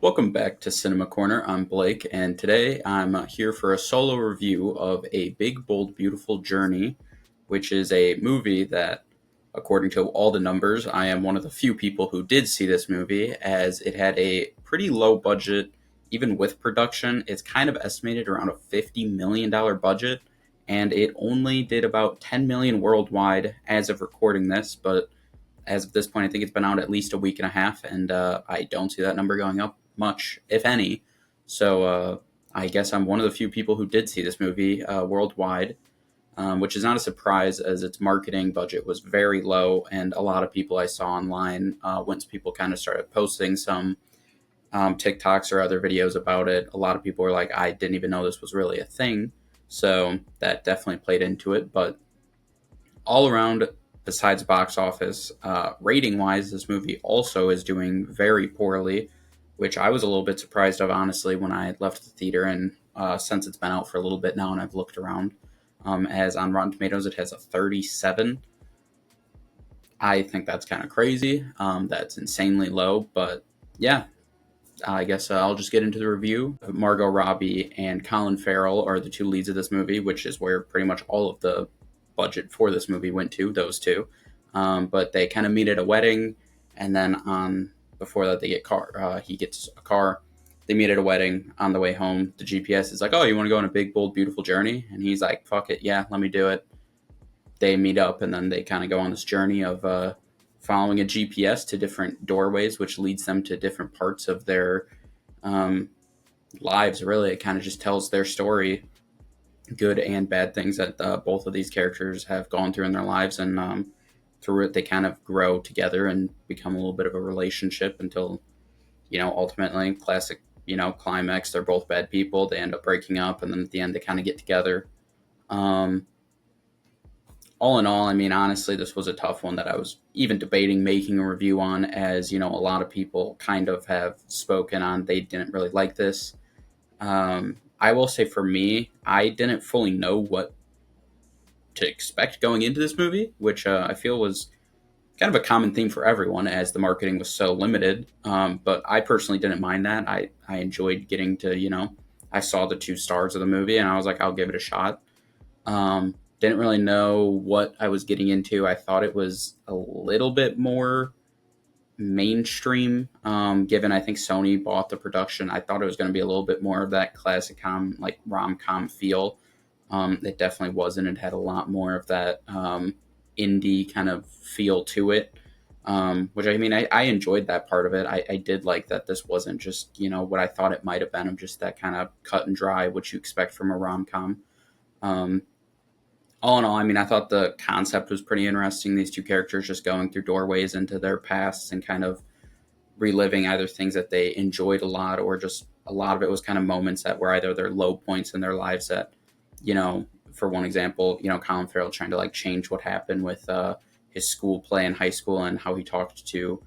Welcome back to Cinema Corner. I'm Blake, and today I'm here for a solo review of A Big, Bold, Beautiful Journey, which is a movie that, according to all the numbers, I am one of the few people who did see this movie, as it had a pretty low budget, even with production. It's kind of estimated around a $50 million budget, and it only did about $10 million worldwide as of recording this, but as of this point, I think it's been out at least a week and a half, and I don't see that number going up much, if any. So I guess I'm one of the few people who did see this movie worldwide, which is not a surprise as its marketing budget was very low, and a lot of people I saw online, once people kind of started posting some TikToks or other videos about it, a lot of people were like, I didn't even know this was really a thing. So that definitely played into it, but all around, besides box office, rating wise, this movie also is doing very poorly, which I was a little bit surprised of, honestly, when I left the theater. And since it's been out for a little bit now and I've looked around, as on Rotten Tomatoes, it has a 37. I think that's kind of crazy. That's insanely low, but yeah. I guess I'll just get into the review. Margot Robbie and Colin Farrell are the two leads of this movie, which is where pretty much all of the budget for this movie went to, those two. But they kind of meet at a wedding, and then before that, he gets a car. They meet at a wedding. On the way home, the GPS is like, oh, you want to go on a big, bold, beautiful journey? And he's like, fuck it, yeah, let me do it. They meet up, and then they kind of go on this journey of following a GPS to different doorways, which leads them to different parts of their lives. Really, it kind of just tells their story, good and bad things that both of these characters have gone through in their lives, and through it they kind of grow together and become a little bit of a relationship until, ultimately, classic, climax, they're both bad people, they end up breaking up, and then at the end they kind of get together. All in all, I mean, honestly, this was a tough one that I was even debating making a review on, as, a lot of people kind of have spoken on. They didn't really like this. I will say for me, I didn't fully know what to expect going into this movie, which I feel was kind of a common theme for everyone, as the marketing was so limited. But I personally didn't mind that. I enjoyed getting to, I saw the 2 stars of the movie and I was like, I'll give it a shot. Didn't really know what I was getting into. I thought it was a little bit more mainstream, given I think Sony bought the production. I thought it was going to be a little bit more of that classic rom-com feel. It definitely wasn't. It had a lot more of that indie kind of feel to it, which I mean, I enjoyed that part of it. I did like that this wasn't just, what I thought it might have been, of just that kind of cut and dry, what you expect from a rom-com. All in all, I mean, I thought the concept was pretty interesting. These two characters just going through doorways into their pasts and kind of reliving either things that they enjoyed a lot, or just a lot of it was kind of moments that were either their low points in their lives that, for one example, Colin Farrell trying to change what happened with his school play in high school, and how he talked to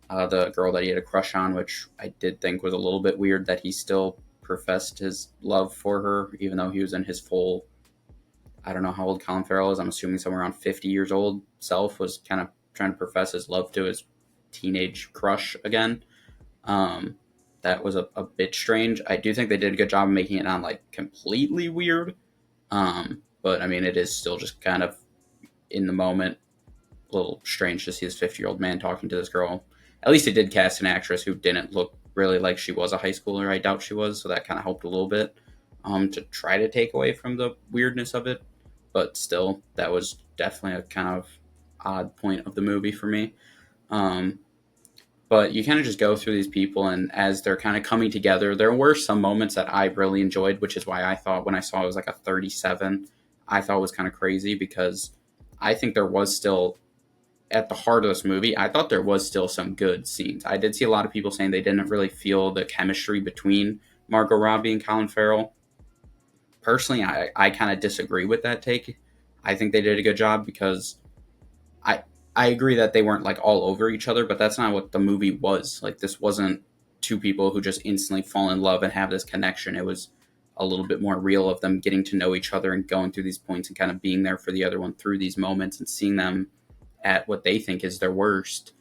the girl that he had a crush on, which I did think was a little bit weird that he still professed his love for her, even though he was in his full, I don't know how old Colin Farrell is. I'm assuming somewhere around 50 years old. Self was kind of trying to profess his love to his teenage crush again. That was a bit strange. I do think they did a good job of making it not completely weird. But I mean, it is still just kind of in the moment, a little strange to see this 50-year-old man talking to this girl. At least they did cast an actress who didn't look really like she was a high schooler. I doubt she was. So that kind of helped a little bit to try to take away from the weirdness of it. But still, that was definitely a kind of odd point of the movie for me. But you kind of just go through these people, and as they're kind of coming together, there were some moments that I really enjoyed, which is why I thought when I saw it was a 37, I thought it was kind of crazy, because I think there was still, at the heart of this movie, I thought there was still some good scenes. I did see a lot of people saying they didn't really feel the chemistry between Margot Robbie and Colin Farrell. Personally, I kind of disagree with that take. I think they did a good job, because I agree that they weren't all over each other, but that's not what the movie was. This wasn't two people who just instantly fall in love and have this connection. It was a little bit more real of them getting to know each other and going through these points and kind of being there for the other one through these moments and seeing them at what they think is their worst.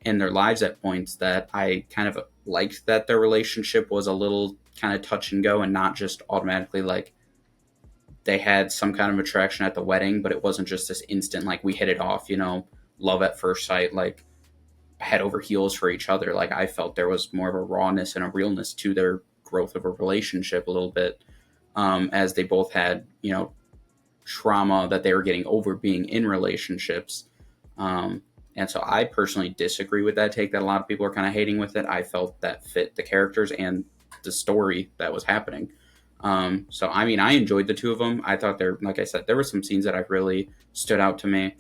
in their lives at points that I kind of liked that their relationship was a little kind of touch and go and not just automatically like they had some kind of attraction at the wedding, but it wasn't just this instant like we hit it off, love at first sight, like head over heels for each other. Like I felt there was more of a rawness and a realness to their growth of a relationship a little bit, as they both had, trauma that they were getting over being in relationships. And so I personally disagree with that take that a lot of people are kind of hating with it. I felt that fit the characters and the story that was happening. So, I mean, I enjoyed the two of them. I thought like I said, there were some scenes that I really stood out to me.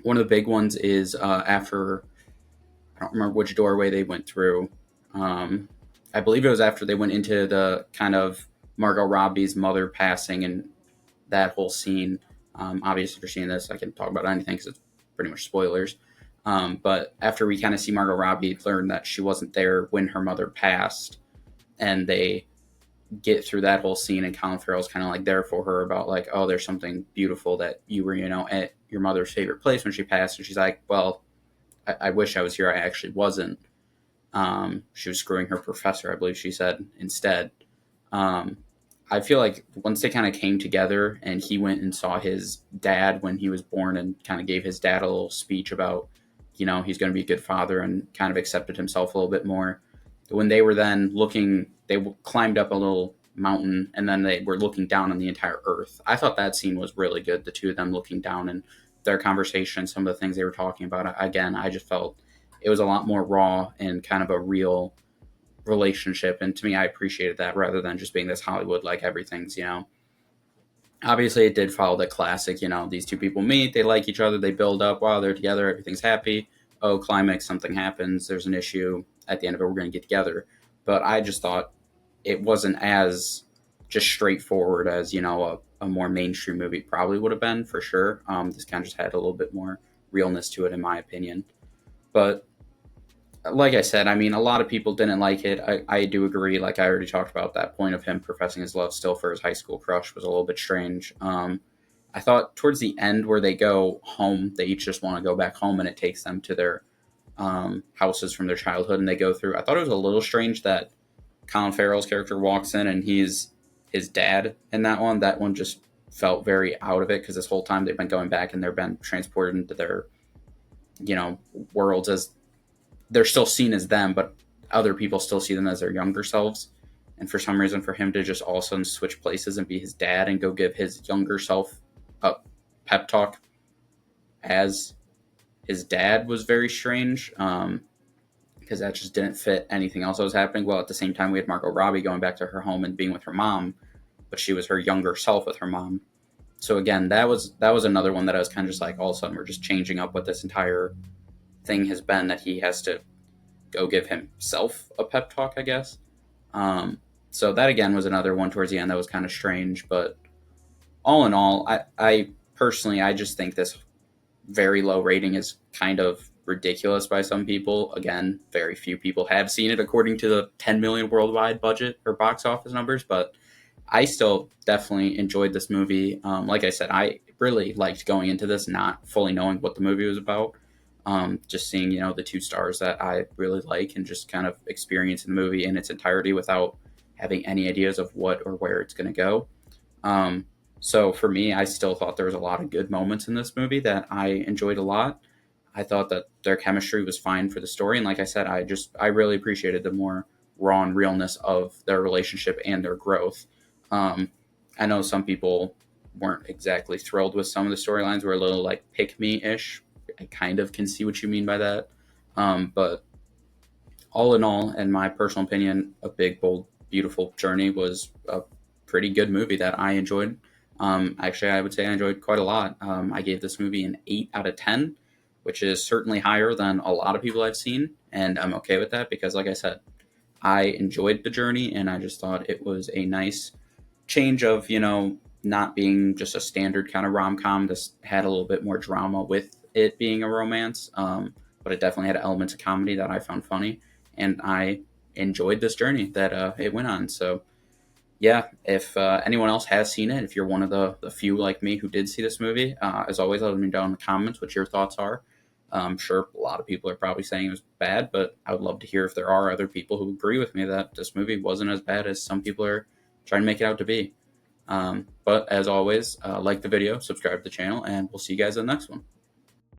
One of the big ones is after, I don't remember which doorway they went through. I believe it was after they went into the kind of Margot Robbie's mother passing and that whole scene. Obviously, if you're seeing this, I can talk about anything because it's pretty much spoilers. But after we kind of see Margot Robbie learn that she wasn't there when her mother passed, and they get through that whole scene, and Colin Farrell's kind of like there for her about like, oh, there's something beautiful that you were, at your mother's favorite place when she passed, and she's like, well, I wish I was here. I actually wasn't. She was screwing her professor, I believe she said, instead. I feel like once they kind of came together and he went and saw his dad when he was born and kind of gave his dad a little speech about, he's going to be a good father and kind of accepted himself a little bit more. When they were then looking, they climbed up a little mountain and then they were looking down on the entire earth. I thought that scene was really good. The two of them looking down and their conversation, some of the things they were talking about. Again, I just felt it was a lot more raw and kind of a real relationship, and to me I appreciated that rather than just being this Hollywood like everything's, obviously it did follow the classic, these two people meet, they like each other, they build up, while they're together, everything's happy. Oh, climax, something happens, there's an issue, at the end of it we're going to get together. But I just thought it wasn't as just straightforward as, a more mainstream movie probably would have been, for sure. This kind of just had a little bit more realness to it in my opinion. But like I said, I mean, a lot of people didn't like it. I do agree. Like I already talked about, that point of him professing his love still for his high school crush was a little bit strange. I thought towards the end where they go home, they each just want to go back home and it takes them to their houses from their childhood and they go through. I thought it was a little strange that Colin Farrell's character walks in and he's his dad in that one. That one just felt very out of it because this whole time they've been going back and they've been transported into their, worlds as they're still seen as them, but other people still see them as their younger selves. And for some reason, for him to just all of a sudden switch places and be his dad and go give his younger self a pep talk as his dad was very strange, because that just didn't fit anything else that was happening. Well, at the same time, we had Margot Robbie going back to her home and being with her mom, but she was her younger self with her mom. So again, that was another one that I was kind of just like, all of a sudden we're just changing up what this entire thing has been, that he has to go give himself a pep talk, I guess. So that again was another one towards the end that was kind of strange. But all in all, I personally, I just think this very low rating is kind of ridiculous by some people. Again, very few people have seen it according to the 10 million worldwide budget or box office numbers, but I still definitely enjoyed this movie. Like I said, I really liked going into this not fully knowing what the movie was about. Just seeing, the two stars that I really like and just kind of experiencing the movie in its entirety without having any ideas of what or where it's going to go. So for me, I still thought there was a lot of good moments in this movie that I enjoyed a lot. I thought that their chemistry was fine for the story. And like I said, I really appreciated the more raw and realness of their relationship and their growth. I know some people weren't exactly thrilled with some of the storylines, were a little like pick me-ish. I kind of can see what you mean by that. But all in all, in my personal opinion, A Big, Bold, Beautiful Journey was a pretty good movie that I enjoyed. Actually, I would say I enjoyed quite a lot. I gave this movie an 8 out of 10, which is certainly higher than a lot of people I've seen. And I'm okay with that because, like I said, I enjoyed the journey and I just thought it was a nice change of, not being just a standard kind of rom-com. This had a little bit more drama with it being a romance, but it definitely had elements of comedy that I found funny, and I enjoyed this journey that it went on. So yeah, if anyone else has seen it, if you're one of the few like me who did see this movie, as always, let me know in the comments what your thoughts are. I'm sure a lot of people are probably saying it was bad, but I would love to hear if there are other people who agree with me that this movie wasn't as bad as some people are trying to make it out to be. But as always, like the video, subscribe to the channel, and we'll see you guys in the next one.